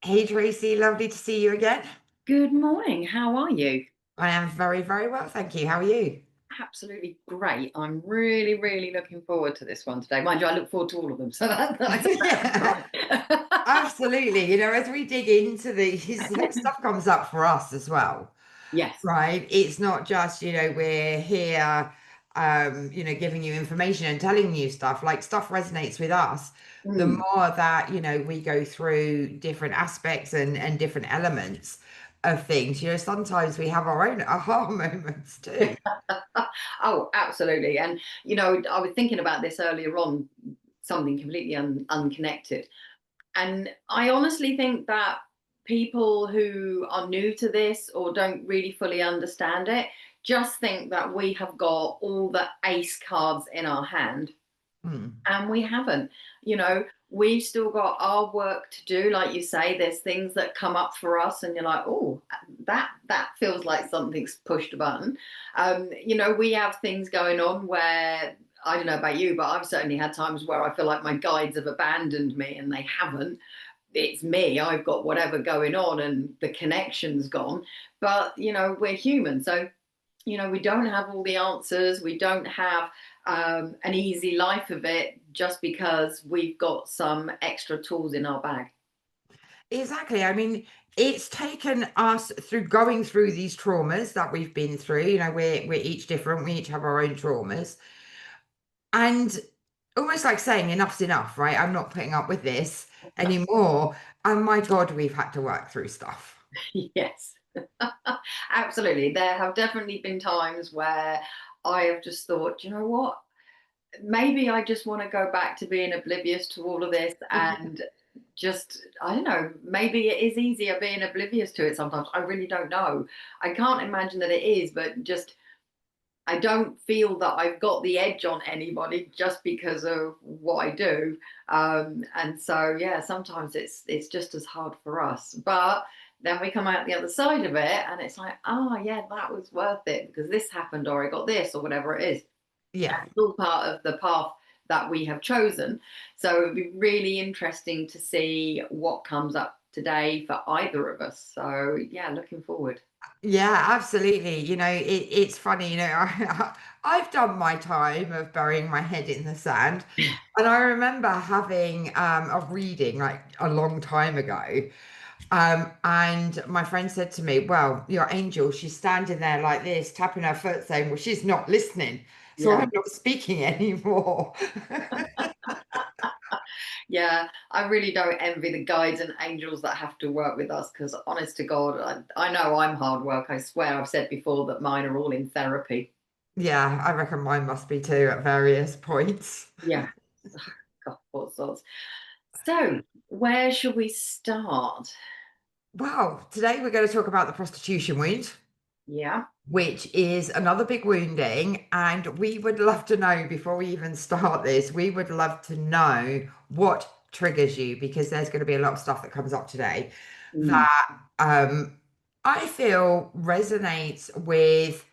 Hey Tracy, lovely to see you again. Good morning. How are you? I am very, very well, thank you. How are you? Absolutely great. I'm really, really looking forward to this one today. Mind you, I look forward to all of them. So that's Yeah, great. absolutely. As we dig into these, stuff comes up for us as well, Yes. right? It's not just, we're here, giving you information and telling you stuff. Like stuff resonates with us. The Mm. more that, we go through different aspects and different elements of things, sometimes we have our own aha moments too. Oh, absolutely. And, I was thinking about this earlier on, something completely unconnected. And I honestly think that people who are new to this or don't really fully understand it just think that we have got all the ace cards in our hand. Hmm. And we haven't. We've still got our work to do. Like you say, there's things that come up for us, and you're like, oh, that feels like something's pushed a button. We have things going on where I don't know about you, but I've certainly had times where I feel like my guides have abandoned me, and they haven't. It's me. I've got whatever going on, and the connection's gone. But we're human, so we don't have all the answers. We don't have an easy life of it just because we've got some extra tools in our bag. Exactly. I mean, it's taken us through going through these traumas that we've been through. We're each different. We each have our own traumas. And almost like saying enough's enough, right? I'm not putting up with this anymore. And my God, we've had to work through stuff. Yes, absolutely. There have definitely been times where I have just thought, you know what? Maybe I just want to go back to being oblivious to all of this and just, I don't know, maybe it is easier being oblivious to it sometimes. I really don't know. I can't imagine that it is, but just I don't feel that I've got the edge on anybody just because of what I do. And so, yeah, sometimes it's just as hard for us. But then we come out the other side of it, and it's like, oh yeah, that was worth it because this happened, or I got this, or whatever it is. Yeah. And it's all part of the path that we have chosen. So it'd be really interesting to see what comes up today for either of us. So yeah, looking forward. Yeah, absolutely. It's funny, I've done my time of burying my head in the sand. And I remember having a reading like a long time ago. And my friend said to me, well, your angel, she's standing there like this, tapping her foot, saying, well, she's not listening. So Yeah. I'm not speaking anymore. Yeah, I really don't envy the guides and angels that have to work with us because, honest to God, I know I'm hard work. I swear I've said before that mine are all in therapy. Yeah, I reckon mine must be too at various points. Yeah. God, what sorts. So, where should we start? Well, today we're going to talk about the prostitution wound, Yeah. which is another big wounding. And we would love to know before we even start this, we would love to know what triggers you because there's going to be a lot of stuff that comes up today Mm, that I feel resonates with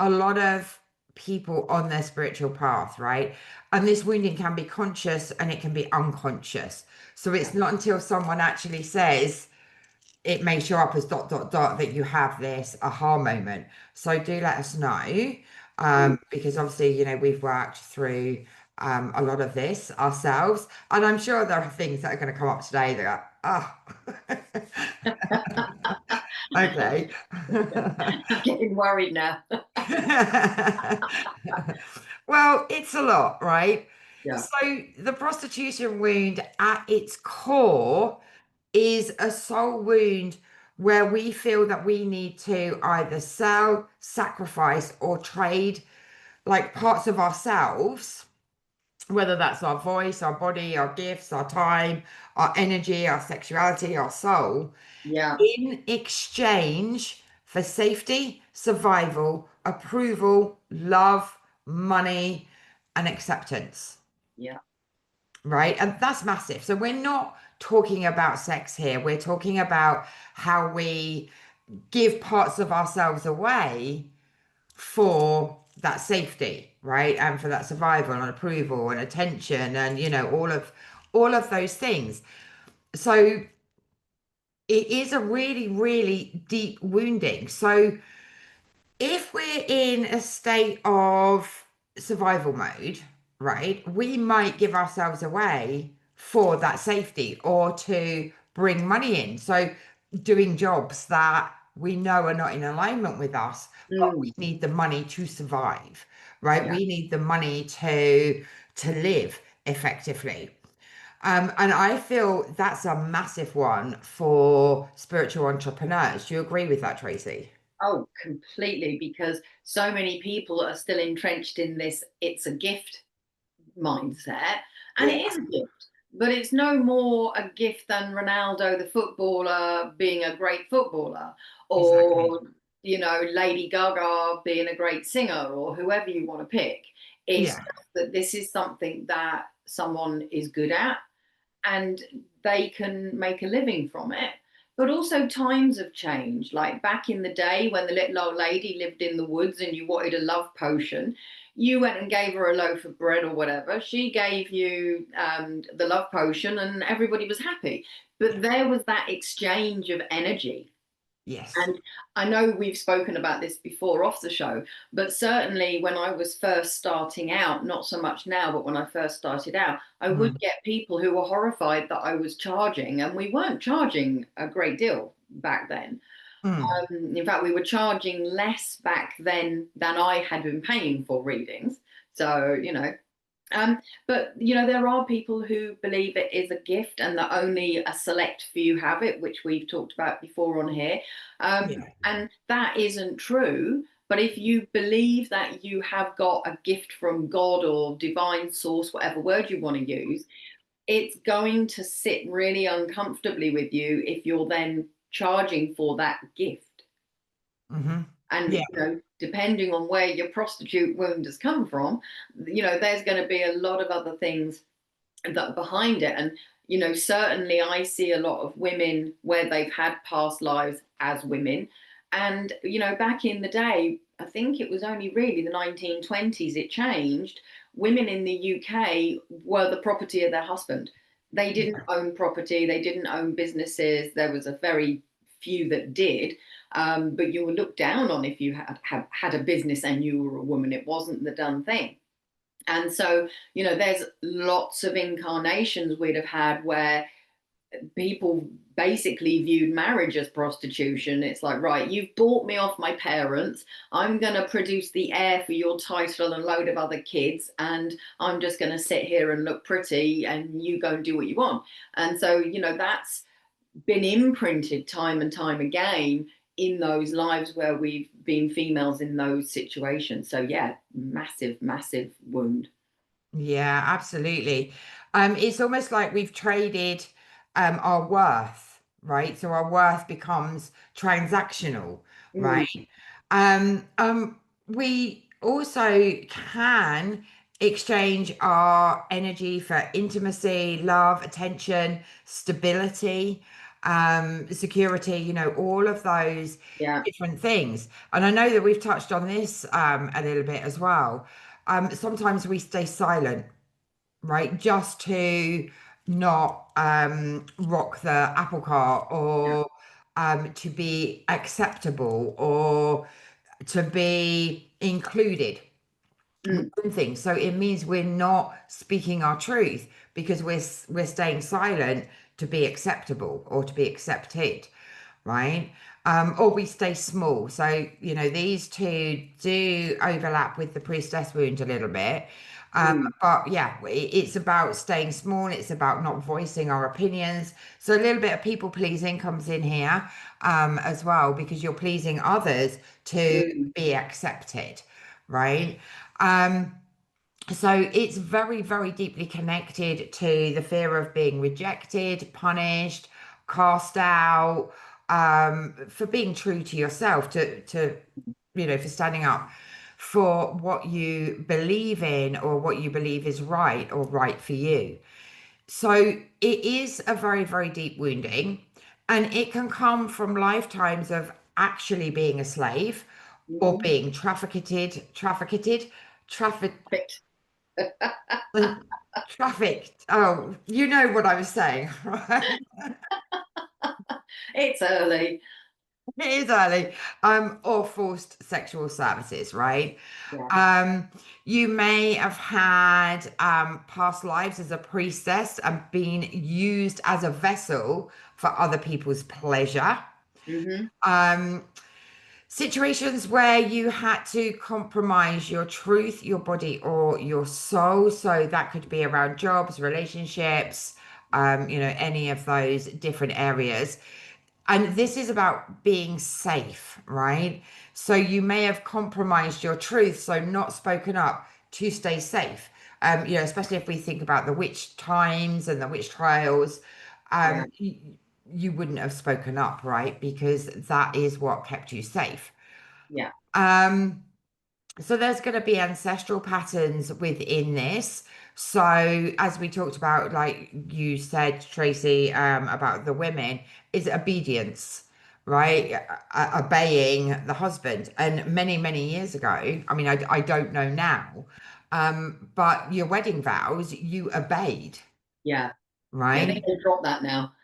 a lot of people on their spiritual path, right? And this wounding can be conscious and it can be unconscious. So yeah. it's not until someone actually says, it may show up as dot dot dot that you have this aha moment. So do let us know, Mm. because obviously we've worked through a lot of this ourselves, and I'm sure there are things that are going to come up today that are okay. I'm getting worried now. Well, it's a lot, right? Yeah. So the prostitution wound at its core is a soul wound where we feel that we need to either sell, sacrifice, or trade like parts of ourselves, whether that's our voice, our body, our gifts, our time, our energy, our sexuality, our soul, Yeah. in exchange for safety, survival, approval, love, money, and acceptance. Yeah. Right? And that's massive. So we're not talking about sex here. We're talking about how we give parts of ourselves away for that safety, right? And for that survival and approval and attention and all of those things. So it is a really, really deep wounding. So if we're in a state of survival mode, right, we might give ourselves away for that safety or to bring money in. So doing jobs that we know are not in alignment with us, but we Mm, need the money to survive, right? yeah. We need the money to live effectively. And I feel that's a massive one for spiritual entrepreneurs. Do you agree with that, Tracy? Oh, completely, because so many people are still entrenched in this it's a gift mindset, and Yeah, it is a gift, but it's no more a gift than Ronaldo, the footballer, being a great footballer, exactly. or Lady Gaga being a great singer, or whoever you want to pick. It's Yeah. just that this is something that someone is good at and they can make a living from it. But also, times have changed. Like back in the day when the little old lady lived in the woods and you wanted a love potion, you went and gave her a loaf of bread or whatever. She gave you the love potion and everybody was happy. But there was that exchange of energy. Yes. And I know we've spoken about this before off the show, but certainly when I was first starting out, not so much now, but when I first started out, I would Mm, get people who were horrified that I was charging, and we weren't charging a great deal back then. mm, In fact, we were charging less back then than I had been paying for readings. So, um, but there are people who believe it is a gift and that only a select few have it, which we've talked about before on here. yeah. And that isn't true. But if you believe that you have got a gift from God or divine source, whatever word you want to use, it's going to sit really uncomfortably with you if you're then charging for that gift. Hmm. And Yeah. depending on where your prostitute wound has come from, there's going to be a lot of other things that are behind it. And certainly I see a lot of women where they've had past lives as women. And back in the day, I think it was only really the 1920s it changed. Women in the UK were the property of their husband. They didn't Yeah. own property, they didn't own businesses. There was a very few that did. But you were looked down on if you had a business and you were a woman. It wasn't the done thing. And so, there's lots of incarnations we'd have had where people basically viewed marriage as prostitution. It's like, right, you've bought me off my parents. I'm going to produce the heir for your title and a load of other kids. And I'm just going to sit here and look pretty and you go and do what you want. And so, that's been imprinted time and time again in those lives where we've been females in those situations. So, yeah, massive, massive wound. Yeah, absolutely. It's almost like we've traded our worth, right? So our worth becomes transactional, Mm, right? We also can exchange our energy for intimacy, love, attention, stability, security, all of those yeah. different things. And I know that we've touched on this a little bit as well. Sometimes we stay silent, right? Just to not rock the apple cart Yeah. or to be acceptable or to be included Mm, in things. So it means we're not speaking our truth because we're staying silent to be acceptable or to be accepted, right? Or we stay small. So, these two do overlap with the priestess wound a little bit. mm, But yeah, it's about staying small. It's about not voicing our opinions. So a little bit of people pleasing comes in here as well because you're pleasing others to mm, be accepted, right? Um, so it's very, very deeply connected to the fear of being rejected, punished, cast out, for being true to yourself, for standing up for what you believe in or what you believe is right or right for you. So it is a very, very deep wounding, and it can come from lifetimes of actually being a slave or mhm. being trafficked, Perfect. like, trafficked. Oh, you know what I was saying, right? It's early. It is early. Or forced sexual services, right? Yeah. Um, you may have had past lives as a priestess and been used as a vessel for other people's pleasure. Hmm. Um, Situations where you had to compromise your truth, your body, or your soul. So that could be around jobs, relationships, any of those different areas. And this is about being safe, right? So you may have compromised your truth, so not spoken up to stay safe. Especially if we think about the witch times and the witch trials, Yeah. you wouldn't have spoken up, right? Because that is what kept you safe. Yeah. Um, so there's going to be ancestral patterns within this. So as we talked about, like you said, Tracy, about the women, is obedience, right? Obeying the husband. And many, many years ago, I mean, I don't know now, but your wedding vows, you obeyed, Yeah. Yeah. They right? can drop that now.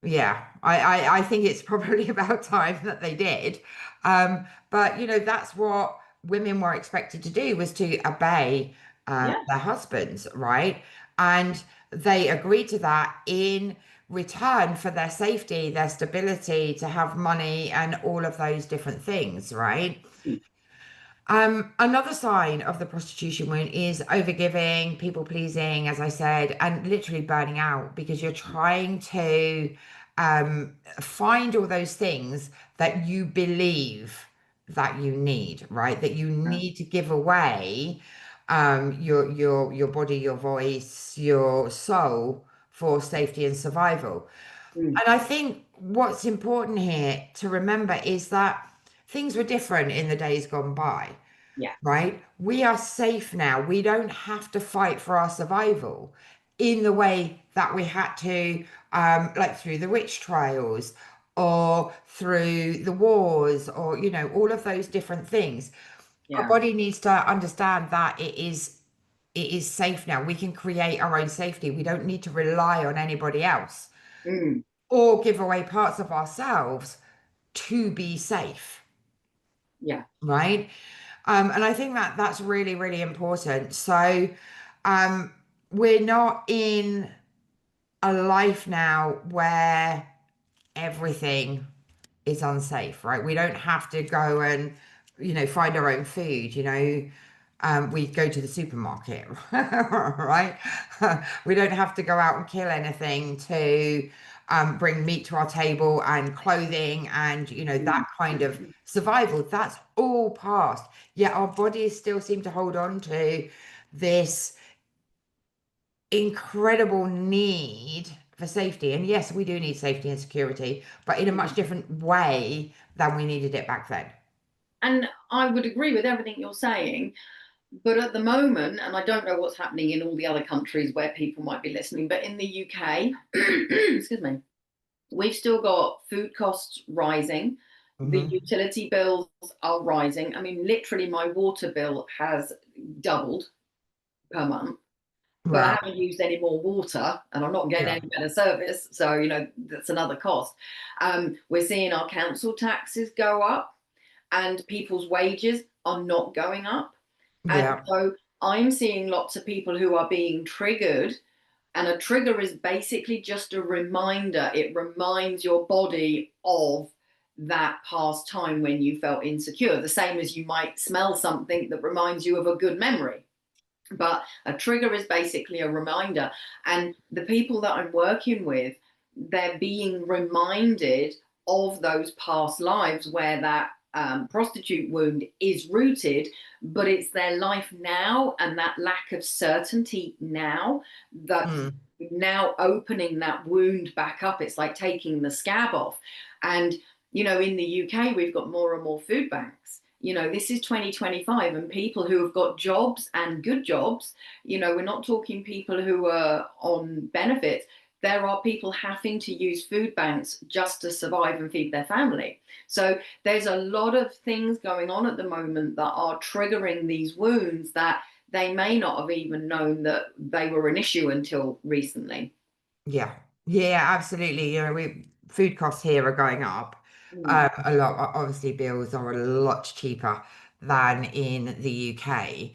Yeah, I think it's probably about time that they did. But that's what women were expected to do was to obey Yeah. their husbands, right? And they agreed to that in return for their safety, their stability, to have money and all of those different things, right? Mm. Another sign of the prostitution wound is overgiving, people pleasing, as I said, and literally burning out because you're trying to find all those things that you believe that you need, right? That you Yeah. need to give away your body, your voice, your soul for safety and survival. Mm. And I think what's important here to remember is that things were different in the days gone by, Yeah. right? We are safe now. We don't have to fight for our survival in the way that we had to, like through the witch trials or through the wars or, all of those different things. Our Yeah. body needs to understand that it is safe now. We can create our own safety. We don't need to rely on anybody else Mm. or give away parts of ourselves to be safe, Yeah. right? And I think that that's really, really important. So, um, we're not in a life now where everything is unsafe, right? We don't have to go and, find our own food, we go to the supermarket, right? We don't have to go out and kill anything to bring meat to our table and clothing and, that Mm. kind of survival. That's all past. Yet our bodies still seem to hold on to this incredible need for safety. And yes, we do need safety and security, but in a much Mm. different way than we needed it back then. And I would agree with everything you're saying. But at the moment, and I don't know what's happening in all the other countries where people might be listening, but in the UK, excuse me, we've still got food costs rising. The Hmm. utility bills are rising. I mean, literally, my water bill has doubled per month, but I Wow. haven't used any more water and I'm not getting Yeah. any better service. So, that's another cost. We're seeing our council taxes go up and people's wages are not going up. And Yeah. so I'm seeing lots of people who are being triggered. And a trigger is basically just a reminder. It reminds your body of that past time when you felt insecure, the same as you might smell something that reminds you of a good memory. But a trigger is basically a reminder. And the people that I'm working with, they're being reminded of those past lives where that prostitute wound is rooted, but it's their life now and that lack of certainty now that's Mm. now opening that wound back up. It's like taking the scab off. And, in the UK, we've got more and more food banks. This is 2025, and people who have got jobs and good jobs, we're not talking people who are on benefits. There are people having to use food banks just to survive and feed their family. So there's a lot of things going on at the moment that are triggering these wounds that they may not have even known that they were an issue until recently. Yeah. Yeah, absolutely. food costs here are going up. Mm, A lot, obviously, bills are a lot cheaper than in the UK.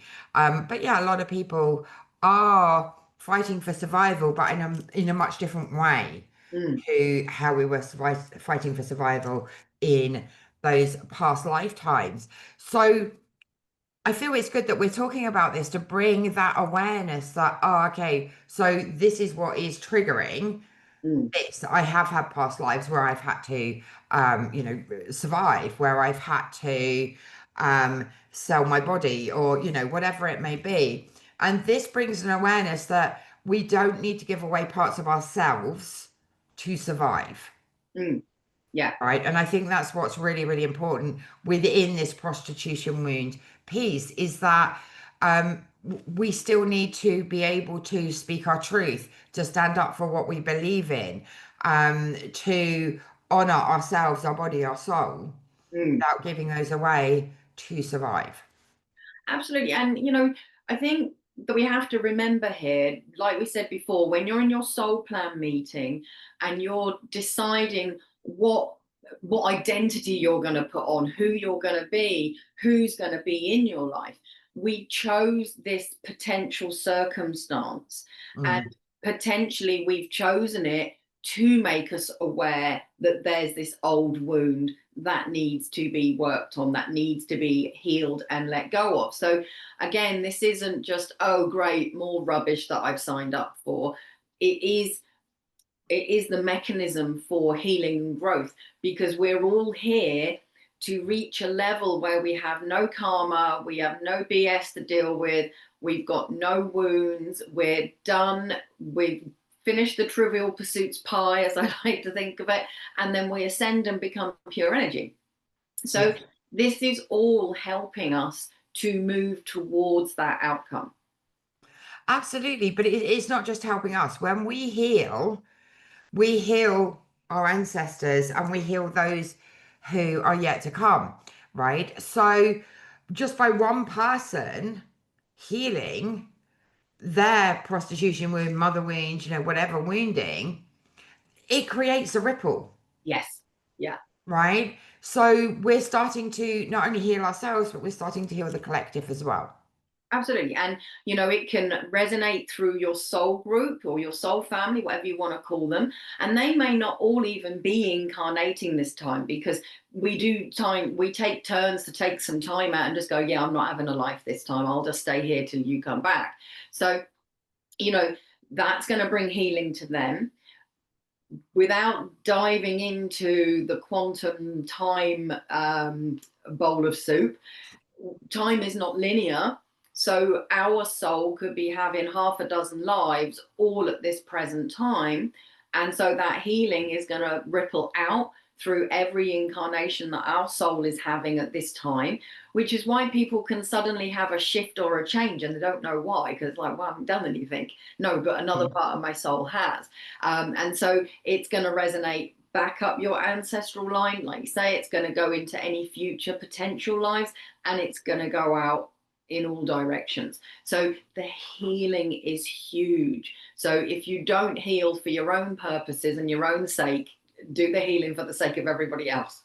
But yeah, a lot of people are fighting for survival, but in a much different way mm, to how we were fighting for survival in those past lifetimes. So I feel it's good that we're talking about this to bring that awareness that, oh, okay, so this is what is triggering mm, this. I have had past lives where I've had to, survive, where I've had to sell my body or, whatever it may be. And this brings an awareness that we don't need to give away parts of ourselves to survive. mm. Yeah. Right. And I think that's what's really, really important within this prostitution wound piece is that we still need to be able to speak our truth, to stand up for what we believe in, to honor ourselves, our body, our soul, Mm. without giving those away to survive. Absolutely. And, I think that we have to remember here, like we said before, when you're in your soul plan meeting and you're deciding what identity you're going to put on, who you're going to be, who's going to be in your life, we chose this potential circumstance, and Mm. potentially we've chosen it to make us aware that there's this old wound that needs to be worked on, that needs to be healed and let go of. So, again, this isn't just, oh, great, more rubbish that I've signed up for. It is. It is the mechanism for healing and growth, because we're all here to reach a level where we have no karma, we have no BS to deal with, we've got no wounds, we're done, we've finished the trivial pursuits pie, as I like to think of it, and then we ascend and become pure energy. So Yeah, this is all helping us to move towards that outcome. absolutely. But it's not just helping us. When we heal our ancestors and we heal those who are yet to come, right? So just by one person healing their prostitution wound, mother wound, whatever wounding, it creates a ripple, Yes. Yeah. right? So we're starting to not only heal ourselves, but we're starting to heal the collective as well. Absolutely. And, it can resonate through your soul group or your soul family, whatever you want to call them. And they may not all even be incarnating this time, because we take turns to take some time out and just go, yeah, I'm not having a life this time. I'll just stay here till you come back. So, you know, that's going to bring healing to them without diving into the quantum time bowl of soup. Time is not linear. So our soul could be having half a dozen lives all at this present time. And so that healing is going to ripple out through every incarnation that our soul is having at this time, which is why people can suddenly have a shift or a change and they don't know why, because it's like, well, I haven't done anything. No, but another Mm. part of my soul has. And so it's going to resonate back up your ancestral line. Like you say, it's going to go into any future potential lives, and it's going to go out in all directions. So the healing is huge. So if you don't heal for your own purposes and your own sake, do the healing for the sake of everybody else.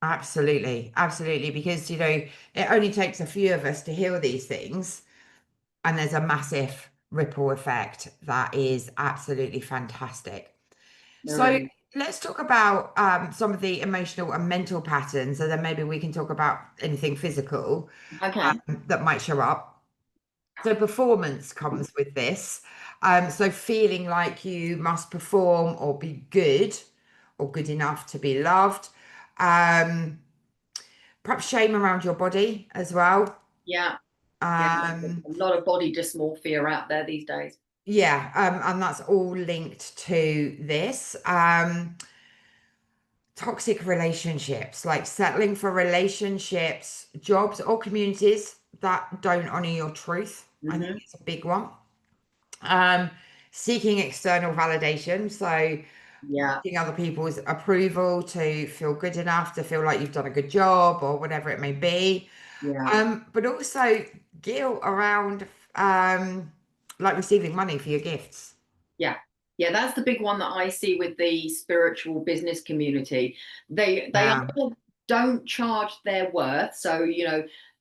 Absolutely, absolutely. Because, it only takes a few of us to heal these things, and there's a massive ripple effect that is absolutely fantastic. There So is. let's talk about some of the emotional and mental patterns, and then maybe we can talk about anything physical Okay. that might show up. So performance comes with this. So feeling like you must perform or be good or good enough to be loved. Um, Perhaps shame around your body as well. Yeah. Yeah. Um, A lot of body dysmorphia out there these days. yeah, and that's all linked to this. Toxic relationships, like settling for relationships, jobs, or communities that don't honor your truth. I think Hmm. it's a big one. Um, Seeking external validation, so Yeah. seeking other people's approval to feel good enough, to feel like you've done a good job, or whatever it may be. Yeah. But also guilt around like receiving money for your gifts. Yeah. Yeah, that's the big one that I see with the spiritual business community. They Yeah, either don't charge their worth, so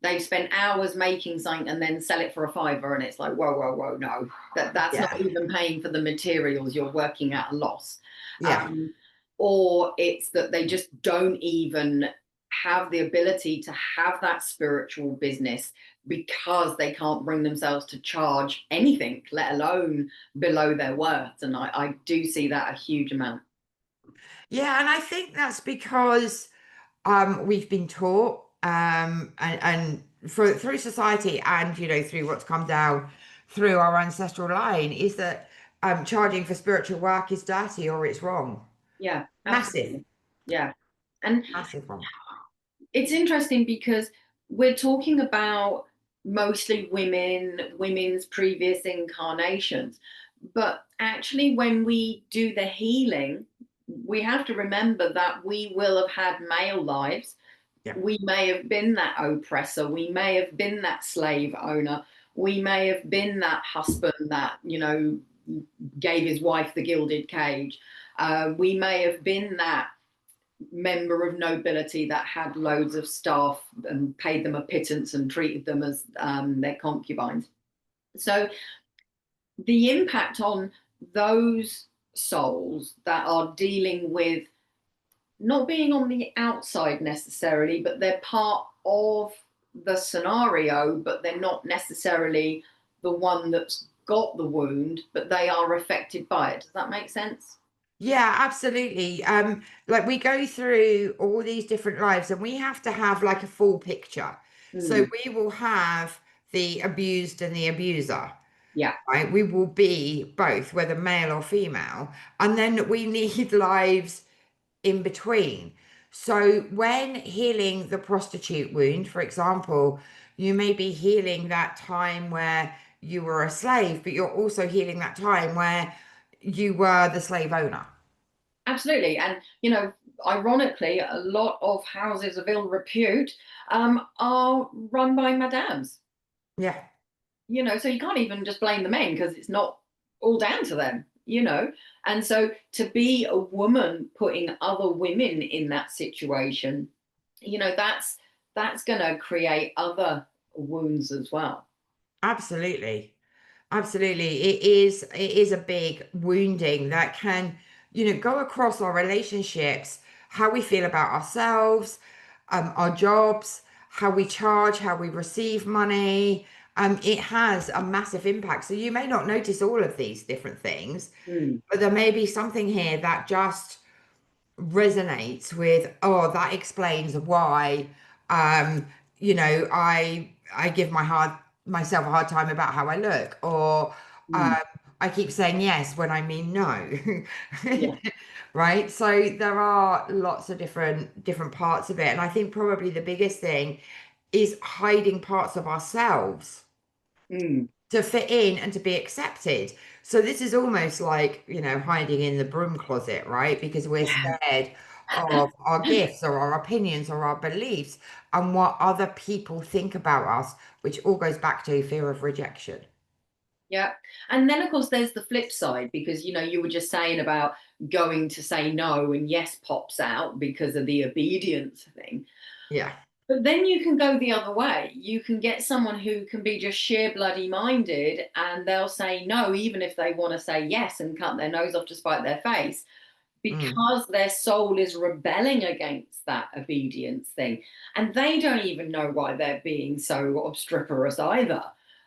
they've spent hours making something and then sell it for a fiver, and it's like, whoa, whoa, whoa, no, that's not yeah, even paying for the materials. You're working at a loss. yeah. Um, or it's that they just don't even have the ability to have that spiritual business because they can't bring themselves to charge anything, let alone below their worth. And I do see that a huge amount. Yeah, and I think that's because we've been taught through society and through what's come down through our ancestral line is that charging for spiritual work is dirty or it's wrong. Yeah, Massive, absolutely. Yeah. And massive wrong. it's interesting because we're talking about mostly women's previous incarnations. But actually, when we do the healing, we have to remember that we will have had male lives. Yeah. We may have been that oppressor. We may have been that slave owner. We may have been that husband that, gave his wife the gilded cage. We may have been that member of nobility that had loads of staff and paid them a pittance and treated them as their concubines. So the impact on those souls that are dealing with not being on the outside necessarily, but they're part of the scenario, but they're not necessarily the one that's got the wound, but they are affected by it. Does that make sense? Yeah, absolutely. Like we go through all these different lives and we have to have like a full picture. So Mm, we will have the abused and the abuser, yeah. right? We will be both, whether male or female. And then we need lives in between. So when healing the prostitute wound, for example, you may be healing that time where you were a slave, but you're also healing that time where you were the slave owner. Absolutely. And, ironically, a lot of houses of ill repute are run by madams, Yeah. so you can't even just blame the men because it's not all down to them. And so to be a woman putting other women in that situation, that's going to create other wounds as well. Absolutely. Absolutely. It is a big wounding that can, go across our relationships, how we feel about ourselves, our jobs, how we charge, how we receive money. It has a massive impact. So you may not notice all of these different things, Mm, but there may be something here that just resonates with, oh, that explains why I give myself a hard time about how I look, or mm, I keep saying yes when I mean no. yeah. Right? So there are lots of different parts of it. And I think probably the biggest thing is hiding parts of ourselves Mm, to fit in and to be accepted. So this is almost like, hiding in the broom closet, right? Because we're yeah. scared of our gifts or our opinions or our beliefs and what other people think about us, which all goes back to fear of rejection. Yeah. And then, of course, there's the flip side because, you were just saying about going to say no and yes pops out because of the obedience thing. Yeah. But then you can go the other way. You can get someone who can be just sheer bloody minded and they'll say no, even if they want to say yes and cut their nose off to spite their face, Mm. because their soul is rebelling against that obedience thing. And they don't even know why they're being so obstreperous either.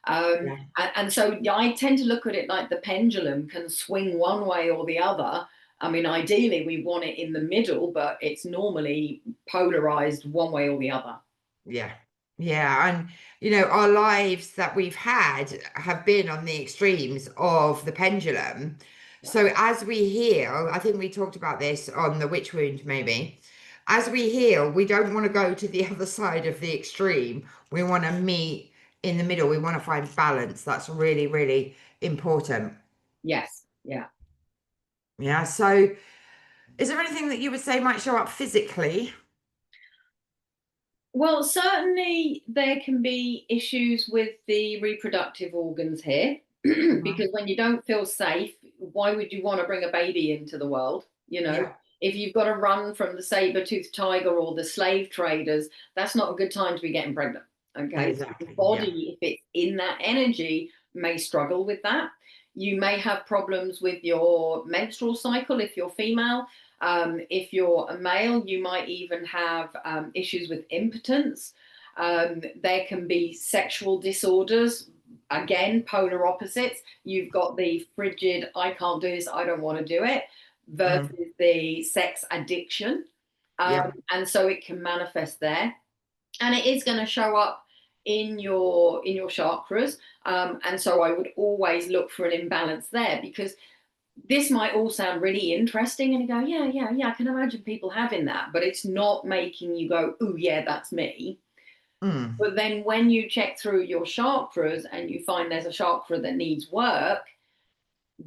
Yeah. And so I tend to look at it like the pendulum can swing one way or the other. I mean, ideally, we want it in the middle, but it's normally polarized one way or the other. Yeah. Yeah. And, our lives that we've had have been on the extremes of the pendulum. Yeah. So as we heal, I think we talked about this on the witch wound, maybe. As we heal, we don't want to go to the other side of the extreme. We want to meet in the middle. We want to find balance. That's really, really important. Yes. Yeah. Yeah. So is there anything that you would say might show up physically? Well, certainly there can be issues with the reproductive organs here Mhm. because when you don't feel safe, why would you want to bring a baby into the world? You know, Yeah, if you've got to run from the saber-toothed tiger or the slave traders, that's not a good time to be getting pregnant. Okay. So the exactly. Yeah. body, if it's in that energy, may struggle with that. You may have problems with your menstrual cycle if you're female. If you're a male, you might even have issues with impotence. There can be sexual disorders, again, polar opposites. You've got the frigid, I can't do this, I don't want to do it, versus Mhm. the sex addiction. Yeah. And so it can manifest there. And it is going to show up in your chakras. And so I would always look for an imbalance there, because this might all sound really interesting and you go, yeah, yeah, yeah, I can imagine people having that, but it's not making you go, oh, yeah, that's me. Mm. But then when you check through your chakras and you find there's a chakra that needs work,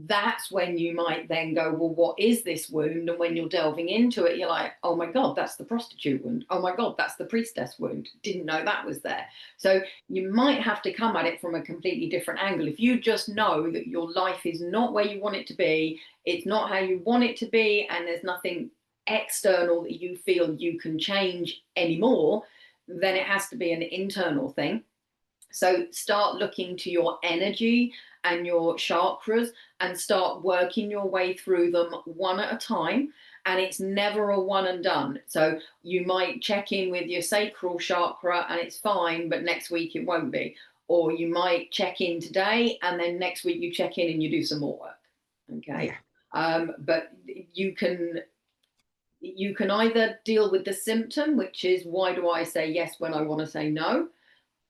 that's when you might then go, well, what is this wound? And when you're delving into it, you're like, oh my God, that's the prostitute wound. Oh my God, that's the priestess wound. Didn't know that was there. So you might have to come at it from a completely different angle. If you just know that your life is not where you want it to be, it's not how you want it to be, and there's nothing external that you feel you can change anymore, then it has to be an internal thing. So start looking to your energy and your chakras and start working your way through them one at a time. And it's never a one and done. So you might check in with your sacral chakra and it's fine, but next week it won't be. Or you might check in today and then next week you check in and you do some more work. Okay. Yeah. But you can either deal with the symptom, which is why do I say yes when I want to say no,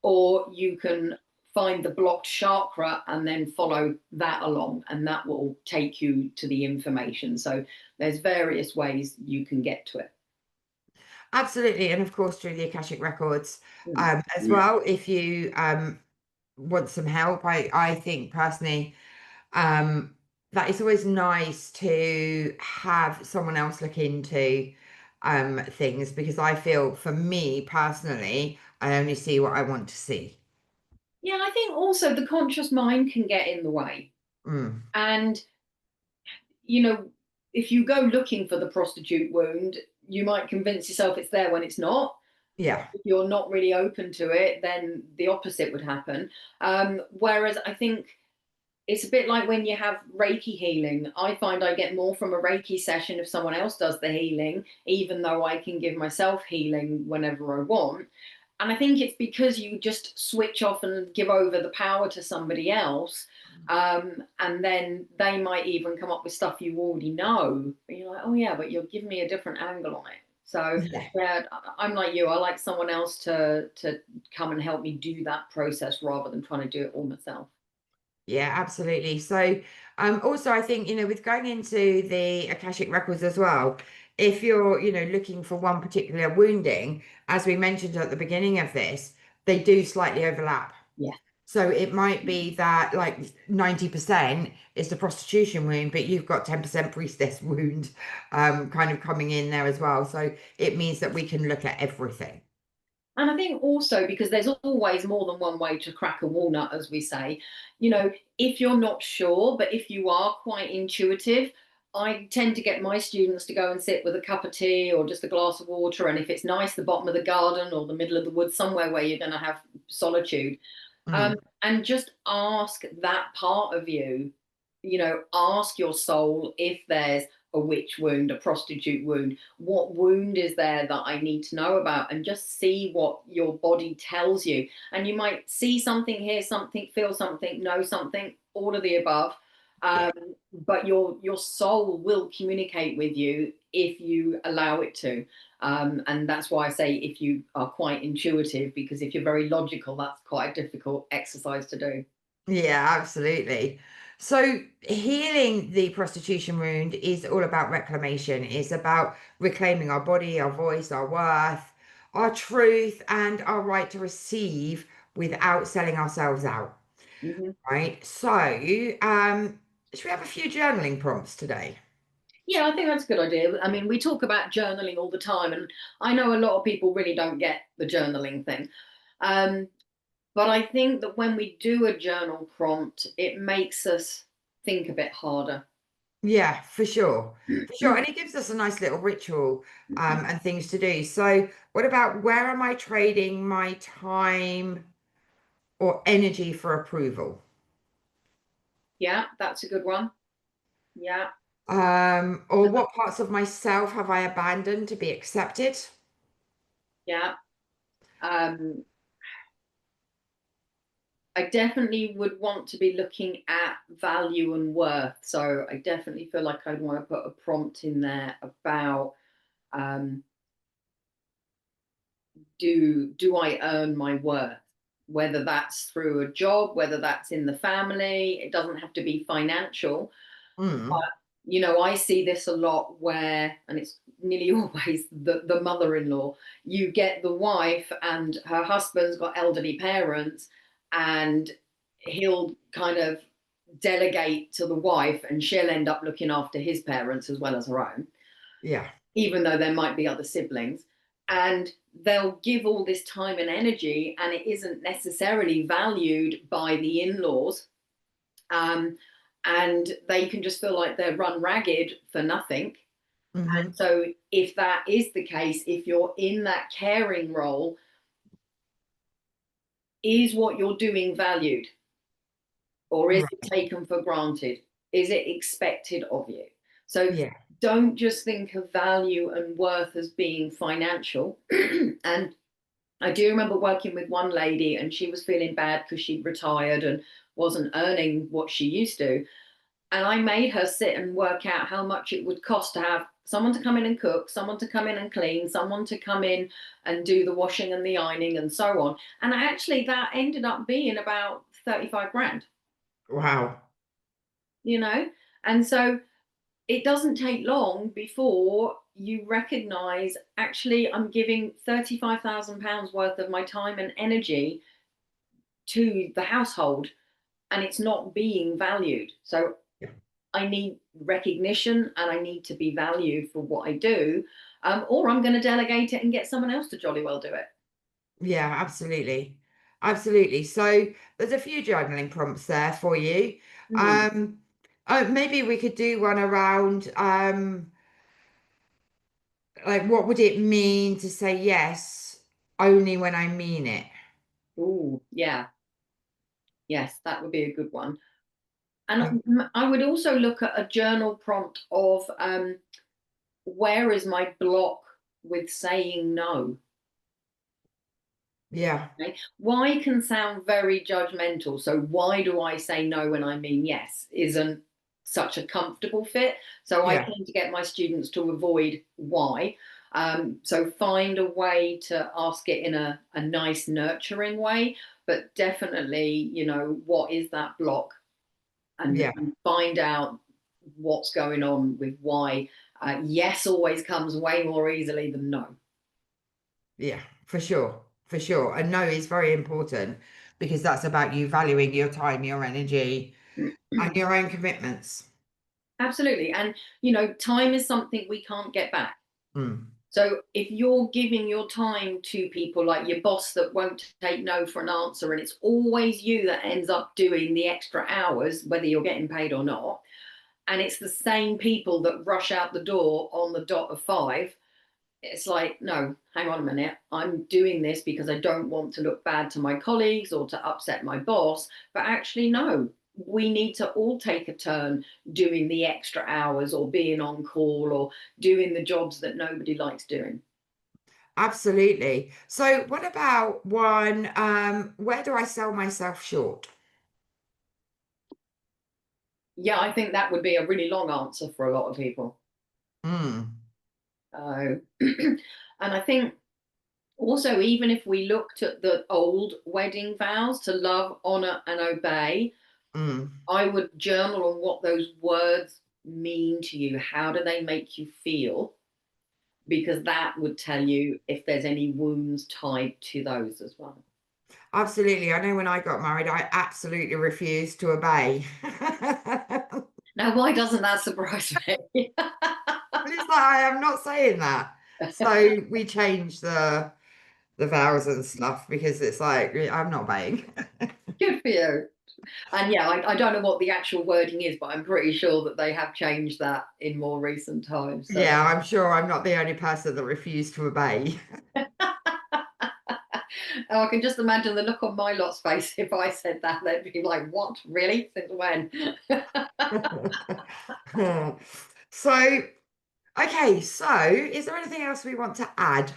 or you can find the blocked chakra and then follow that along, and that will take you to the information. So there's various ways you can get to it. Absolutely. And of course, through the Akashic Records Mm. as well, if you want some help, I think personally, um, that it's always nice to have someone else look into things, because I feel for me personally, I only see what I want to see. Yeah, I think also the conscious mind can get in the way. Mm. And, you know, if you go looking for the prostitute wound, you might convince yourself it's there when it's not. Yeah. If you're not really open to it, then the opposite would happen. Whereas I think it's a bit like when you have Reiki healing. I find I get more from a Reiki session if someone else does the healing, even though I can give myself healing whenever I want. And I think it's because you just switch off and give over the power to somebody else. And then they might even come up with stuff you already know. And you're like, oh, yeah, but you're giving me a different angle on it. So, Yeah. yeah, I'm like you. I like someone else to come and help me do that process rather than trying to do it all myself. Yeah, absolutely. So, also I think, with going into the Akashic Records as well, if you're, looking for one particular wounding, as we mentioned at the beginning of this, they do slightly overlap. Yeah. So it might be that like 90% is the prostitution wound, but you've got 10% priestess wound, kind of coming in there as well. So it means that we can look at everything. And I think also because there's always more than one way to crack a walnut, as we say, you know, if you're not sure, but if you are quite intuitive, I tend to get my students to go and sit with a cup of tea or just a glass of water. And if it's nice, the bottom of the garden or the middle of the woods, somewhere where you're going to have solitude, Mm. and just ask that part of you, ask your soul if there's a witch wound, a prostitute wound, what wound is there that I need to know about, and just see what your body tells you. And you might see something, hear something, feel something, know something, all of the above. Yeah. um, but your soul will communicate with you if you allow it to. And that's why I say if you are quite intuitive, because if you're very logical, that's quite a difficult exercise to do. Yeah, absolutely. So healing the prostitution wound is all about reclamation. It's about reclaiming our body, our voice, our worth, our truth, and our right to receive without selling ourselves out. Mhm. Right. So, should we have a few journaling prompts today? Yeah, I think that's a good idea. I mean, we talk about journaling all the time, and I know a lot of people really don't get the journaling thing. Um, but I think that when we do a journal prompt, it makes us think a bit harder. Yeah, for sure. For sure. And it gives us a nice little ritual and things to do. So, what about where am I trading my time or energy for approval? Yeah, that's a good one. Yeah, Or what parts of myself have I abandoned to be accepted? yeah. Um, I definitely would want to be looking at value and worth. So I definitely feel like I'd want to put a prompt in there about um, do I earn my worth? Whether that's through a job, whether that's in the family, it doesn't have to be financial. Mm, But I see this a lot where, and it's nearly always the mother-in-law. You get the wife, and her husband's got elderly parents, and he'll kind of delegate to the wife, and she'll end up looking after his parents as well as her own, yeah. even though there might be other siblings. And they'll give all this time and energy, and it isn't necessarily valued by the in-laws. Um, and they can just feel like they're run ragged for nothing. Hmm. So, if that is the case, if you're in that caring role, is what you're doing valued, or is it Right. taken for granted? Is it expected of you? So, Yeah. don't just think of value and worth as being financial. And I do remember working with one lady, and she was feeling bad because she'd retired and wasn't earning what she used to. And I made her sit and work out how much it would cost to have someone to come in and cook, someone to come in and clean, someone to come in and do the washing and the ironing and so on. And actually, that ended up being about 35 grand, Wow. you know? And so it doesn't take long before you recognize, actually, I'm giving £35,000 worth of my time and energy to the household, and it's not being valued. So Yeah. I need recognition, and I need to be valued for what I do, or I'm going to delegate it and get someone else to jolly well do it. Yeah, absolutely. Absolutely. So there's a few journaling prompts there for you. Mm. Um, maybe we could do one around like what would it mean to say yes only when I mean it? Ooh, yeah, yes, that would be a good one. And Um, I would also look at a journal prompt of where is my block with saying no? yeah, Okay. Why can sound very judgmental. So why do I say no when I mean yes? Isn't such a comfortable fit. So I yeah, tend to get my students to avoid why. So find a way to ask it in a nice, nurturing way, but definitely, what is that block, and, yeah, and find out what's going on with why. Yes always comes way more easily than no. yeah, for sure. For sure. And no is very important because that's about you valuing your time, your energy, and your own commitments. Absolutely. And, time is something we can't get back. Mm, So if you're giving your time to people like your boss that won't take no for an answer, and it's always you that ends up doing the extra hours, whether you're getting paid or not, and it's the same people that rush out the door on the dot of 5, it's like, no, hang on a minute. I'm doing this because I don't want to look bad to my colleagues or to upset my boss. But actually, no, we need to all take a turn doing the extra hours or being on call or doing the jobs that nobody likes doing. absolutely. So what about one, where do I sell myself short? Yeah, I think that would be a really long answer for a lot of people. Mm, And I think also, even if we looked at the old wedding vows to love, honor, and obey, mm. I would journal on what those words mean to you. How do they make you feel? Because that would tell you if there's any wounds tied to those as well. Absolutely. I know when I got married, I absolutely refused to obey. Now, why doesn't that surprise me? But it's like I am not saying that. So we changed the vows and stuff because it's like I'm not obeying. Good for you. And yeah, I don't know what the actual wording is, but I'm pretty sure that they have changed that in more recent times. So Yeah, I'm sure I'm not the only person that refused to obey. oh, I can just imagine the look on my lot's face if I said that. They'd be like, "What? Really? Since when?" So, okay, so is there anything else we want to add?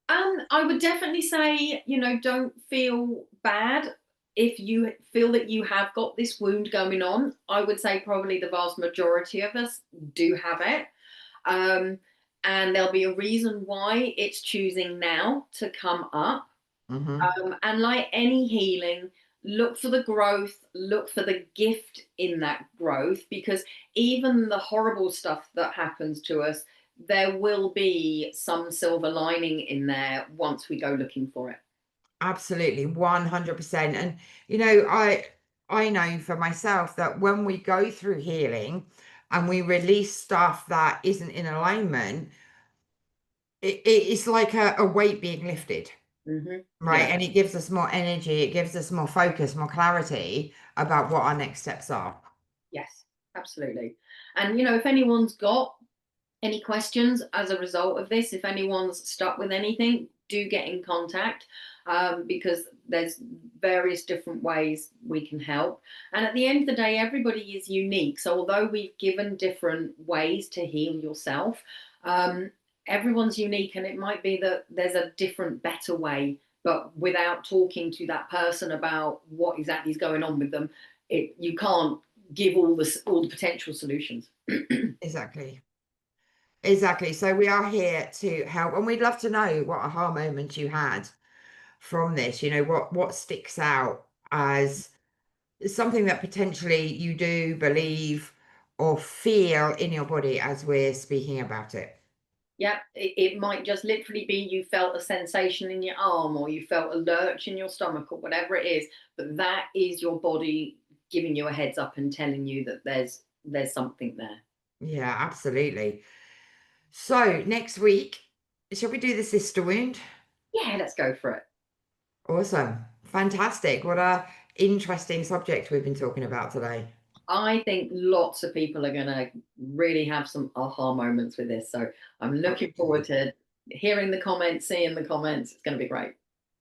I would definitely say, don't feel bad if you feel that you have got this wound going on. I would say probably the vast majority of us do have it. Um, and there'll be a reason why it's choosing now to come up. Hmm. And like any healing, look for the growth, look for the gift in that growth, because even the horrible stuff that happens to us, there will be some silver lining in there once we go looking for it. Absolutely, 100%. And I know for myself that when we go through healing and we release stuff that isn't in alignment, it's like a weight being lifted, right? Yeah. And it gives us more energy, it gives us more focus, more clarity about what our next steps are. Yes, absolutely. And if anyone's got any questions as a result of this, if anyone's stuck with anything, do get in contact, because there's various different ways we can help. And at the end of the day, everybody is unique. So although we've given different ways to heal yourself, um, everyone's unique, and it might be that there's a different, better way. But without talking to that person about what exactly is going on with them, you can't give all the potential solutions. Exactly. Exactly. So we are here to help, and we'd love to know what aha moment you had from this. What sticks out as something that potentially you do believe or feel in your body as we're speaking about it. Yeah, it might just literally be you felt a sensation in your arm, or you felt a lurch in your stomach, or whatever it is. But that is your body giving you a heads up and telling you that there's something there. Yeah, absolutely. So next week, shall we do the sister wound? Yeah, let's go for it. Awesome. Fantastic. What a interesting subject we've been talking about today. I think lots of people are going to really have some aha moments with this. So I'm looking forward Absolutely. to hearing the comments, seeing the comments. It's going to be great.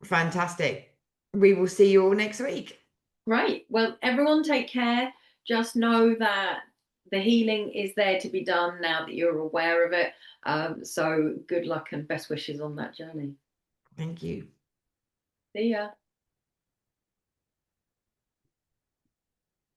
Fantastic. We will see you all next week. Right. Well, everyone take care. Just know that the healing is there to be done now that you're aware of it. So good luck and best wishes on that journey. Thank you. See ya.